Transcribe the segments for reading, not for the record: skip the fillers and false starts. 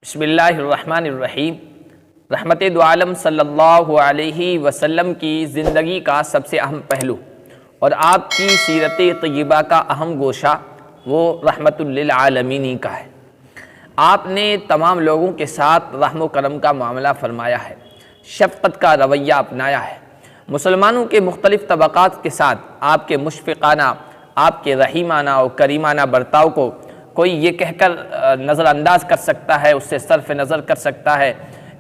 بسم اللہ الرحمن الرحیم۔ رحمت دو عالم صلی اللہ علیہ وسلم کی زندگی کا سب سے اہم پہلو اور آپ کی سیرت طیبہ کا اہم گوشہ وہ رحمت للعالمین کا ہے۔ آپ نے تمام لوگوں کے ساتھ رحم و کرم کا معاملہ فرمایا ہے، شفقت کا رویہ اپنایا ہے۔ مسلمانوں کے مختلف طبقات کے ساتھ آپ کے مشفقانہ، آپ کے رحیمانہ اور کریمانہ برتاؤ کو کوئی یہ کہہ کر نظر انداز کر سکتا ہے، اس سے صرف نظر کر سکتا ہے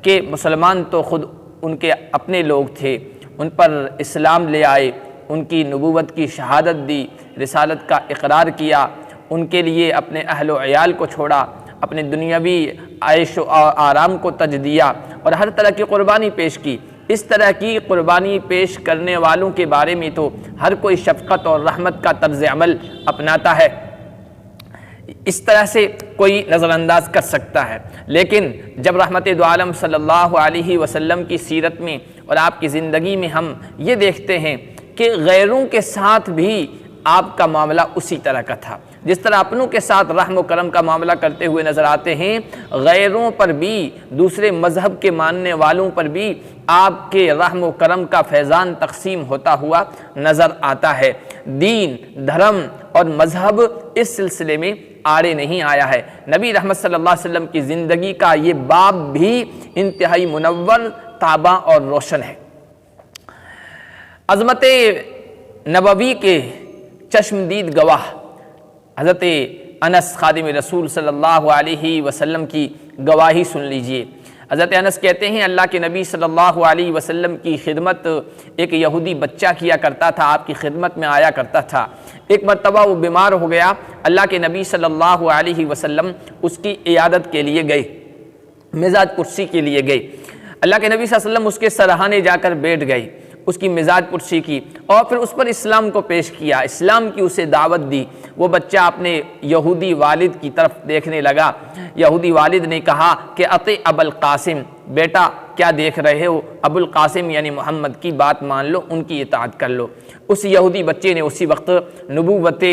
کہ مسلمان تو خود ان کے اپنے لوگ تھے، ان پر اسلام لے آئے، ان کی نبوت کی شہادت دی، رسالت کا اقرار کیا، ان کے لیے اپنے اہل و عیال کو چھوڑا، اپنے دنیاوی عیش و آرام کو تج دیا اور ہر طرح کی قربانی پیش کی۔ اس طرح کی قربانی پیش کرنے والوں کے بارے میں تو ہر کوئی شفقت اور رحمت کا طرز عمل اپناتا ہے، اس طرح سے کوئی نظر انداز کر سکتا ہے۔ لیکن جب رحمت دو عالم صلی اللہ علیہ وسلم کی سیرت میں اور آپ کی زندگی میں ہم یہ دیکھتے ہیں کہ غیروں کے ساتھ بھی آپ کا معاملہ اسی طرح کا تھا، جس طرح اپنوں کے ساتھ رحم و کرم کا معاملہ کرتے ہوئے نظر آتے ہیں، غیروں پر بھی، دوسرے مذہب کے ماننے والوں پر بھی آپ کے رحم و کرم کا فیضان تقسیم ہوتا ہوا نظر آتا ہے۔ دین، دھرم اور مذہب اس سلسلے میں آڑے نہیں آیا ہے۔ نبی رحمت صلی اللہ علیہ وسلم کی زندگی کا یہ باب بھی انتہائی منور، تاباں اور روشن ہے۔ عظمت نبوی کے چشمدید گواہ حضرت انس خادم رسول صلی اللہ علیہ وسلم کی گواہی سن لیجئے۔ حضرت انس کہتے ہیں اللہ کے نبی صلی اللہ علیہ وسلم کی خدمت ایک یہودی بچہ کیا کرتا تھا، آپ کی خدمت میں آیا کرتا تھا۔ ایک مرتبہ وہ بیمار ہو گیا، اللہ کے نبی صلی اللہ علیہ وسلم اس کی عیادت کے لیے گئے، مزاج پرسی کے لیے گئے۔ اللہ کے نبی صلی اللہ علیہ وسلم اس کے سرہانے جا کر بیٹھ گئے، اس کی مزاج پرسی کی اور پھر اس پر اسلام کو پیش کیا، اسلام کی اسے دعوت دی۔ وہ بچہ اپنے یہودی والد کی طرف دیکھنے لگا۔ یہودی والد نے کہا کہ اطیع ابا القاسم، بیٹا کیا دیکھ رہے ہو، ابو القاسم یعنی محمد کی بات مان لو، ان کی اطاعت کر لو۔ اس یہودی بچے نے اسی وقت نبوت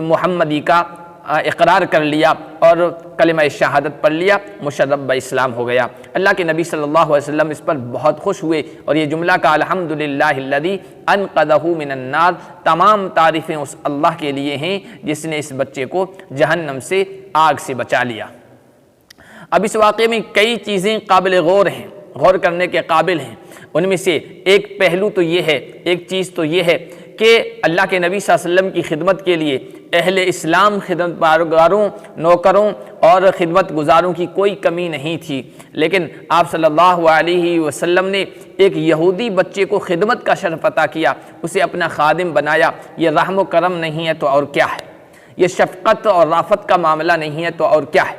محمدی کا اقرار کر لیا اور کلمہ شہادت پڑھ لیا، مشرف باسلام ہو گیا۔ اللہ کے نبی صلی اللہ علیہ وسلم اس پر بہت خوش ہوئے اور یہ جملہ کا الحمدللہ الذی انقذہ من النار، تمام تعریفیں اس اللہ کے لیے ہیں جس نے اس بچے کو جہنم سے، آگ سے بچا لیا۔ اب اس واقعے میں کئی چیزیں قابل غور ہیں، غور کرنے کے قابل ہیں۔ ان میں سے ایک پہلو تو یہ ہے، ایک چیز تو یہ ہے کہ اللہ کے نبی صلی اللہ علیہ وسلم کی خدمت کے لیے اہل اسلام خدمت گاروں، نوکروں اور خدمت گزاروں کی کوئی کمی نہیں تھی، لیکن آپ صلی اللہ علیہ وسلم نے ایک یہودی بچے کو خدمت کا شرف عطا کیا، اسے اپنا خادم بنایا۔ یہ رحم و کرم نہیں ہے تو اور کیا ہے؟ یہ شفقت اور رافت کا معاملہ نہیں ہے تو اور کیا ہے؟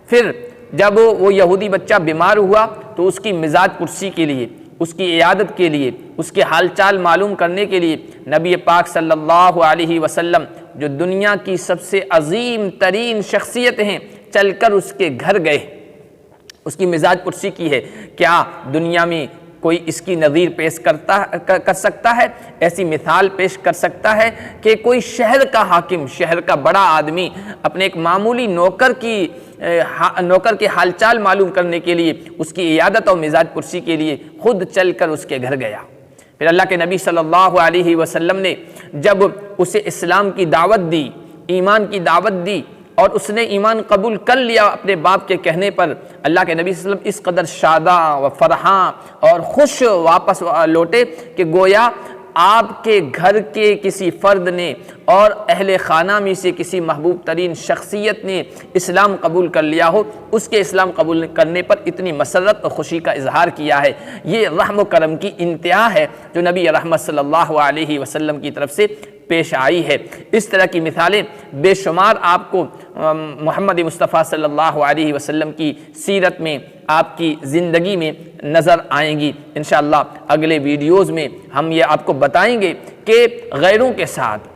پھر جب وہ یہودی بچہ بیمار ہوا تو اس کی مزاج پرسی کے لیے، اس کی عیادت کے لیے، اس کے حال چال معلوم کرنے کے لیے نبی پاک صلی اللہ علیہ وسلم جو دنیا کی سب سے عظیم ترین شخصیت ہیں، چل کر اس کے گھر گئے، اس کی مزاج پرسی کی ہے۔ کیا دنیا میں کوئی اس کی نظیر پیش کر سکتا ہے؟ ایسی مثال پیش کر سکتا ہے کہ کوئی شہر کا حاکم، شہر کا بڑا آدمی اپنے ایک معمولی نوکر کے حال چال معلوم کرنے کے لیے، اس کی عیادت اور مزاج پرسی کے لیے خود چل کر اس کے گھر گیا؟ پھر اللہ کے نبی صلی اللہ علیہ وسلم نے جب اسے اسلام کی دعوت دی، ایمان کی دعوت دی اور اس نے ایمان قبول کر لیا اپنے باپ کے کہنے پر، اللہ کے نبی صلی اللہ علیہ وسلم اس قدر شاداں و فرحاں اور خوش واپس لوٹے کہ گویا آپ کے گھر کے کسی فرد نے اور اہل خانہ میں سے کسی محبوب ترین شخصیت نے اسلام قبول کر لیا ہو، اس کے اسلام قبول کرنے پر اتنی مسرت اور خوشی کا اظہار کیا ہے۔ یہ رحم و کرم کی انتہا ہے جو نبی رحمت صلی اللہ علیہ وسلم کی طرف سے پیش آئی ہے۔ اس طرح کی مثالیں بے شمار آپ کو محمد مصطفیٰ صلی اللہ علیہ وسلم کی سیرت میں، آپ کی زندگی میں نظر آئیں گی۔ انشاءاللہ اگلے ویڈیوز میں ہم یہ آپ کو بتائیں گے کہ غیروں کے ساتھ،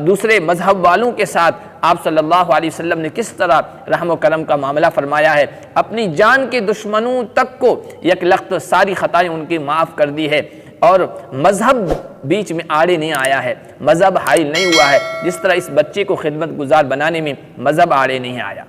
دوسرے مذہب والوں کے ساتھ آپ صلی اللہ علیہ وسلم نے کس طرح رحم و کرم کا معاملہ فرمایا ہے، اپنی جان کے دشمنوں تک کو یک لخت ساری خطائیں ان کی معاف کر دی ہے، اور مذہب بیچ میں آڑے نہیں آیا ہے، مذہب حائل نہیں ہوا ہے، جس طرح اس بچے کو خدمت گزار بنانے میں مذہب آڑے نہیں آیا۔